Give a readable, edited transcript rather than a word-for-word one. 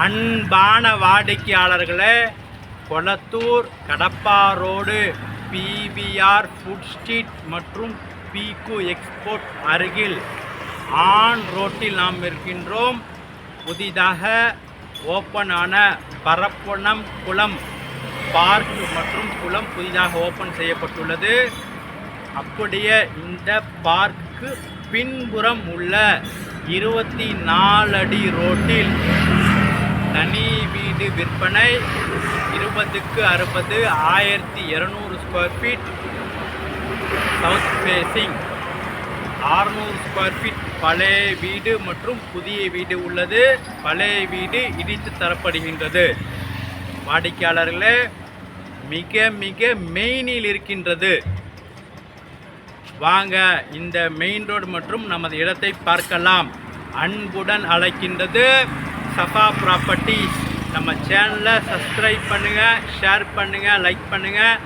அன்பான வாடிக்கையாளர்களே, Kolathur Kadapa road PVR food street மற்றும் பிகு எக்ஸ்போர்ட் அருகில் ஆன் ரோட்டில் நாம் இருக்கின்றோம். புதிதாக ஓப்பன் ஆன பரப்பனம் குளம் பார்க் மற்றும் குளம் புதிதாக ஓப்பன் செய்யப்பட்டுள்ளது. அப்படியே இந்த பார்க்கு பின்புறம் உள்ள 24 அடி ரோட்டில் தனி வீடு விற்பனை 20க்கு 60 1200 square feet south facing 600 square feet பழைய வீடு மற்றும் புதிய வீடு உள்ளது. பழைய வீடு இடித்து தரப்படுகின்றது. வாடிக்கையாளர்களே, மிக மிக மெயினில் இருக்கின்றது. வாங்க இந்த மெயின் ரோடு மற்றும் நமது இடத்தை பார்க்கலாம். அன்புடன் அழைக்கின்றது சஃபா ப்ராப்பர்ட்டிஸ். நம்ம சேனலை சப்ஸ்கிரைப் பண்ணுங்கள், ஷேர் பண்ணுங்கள், லைக் பண்ணுங்கள்.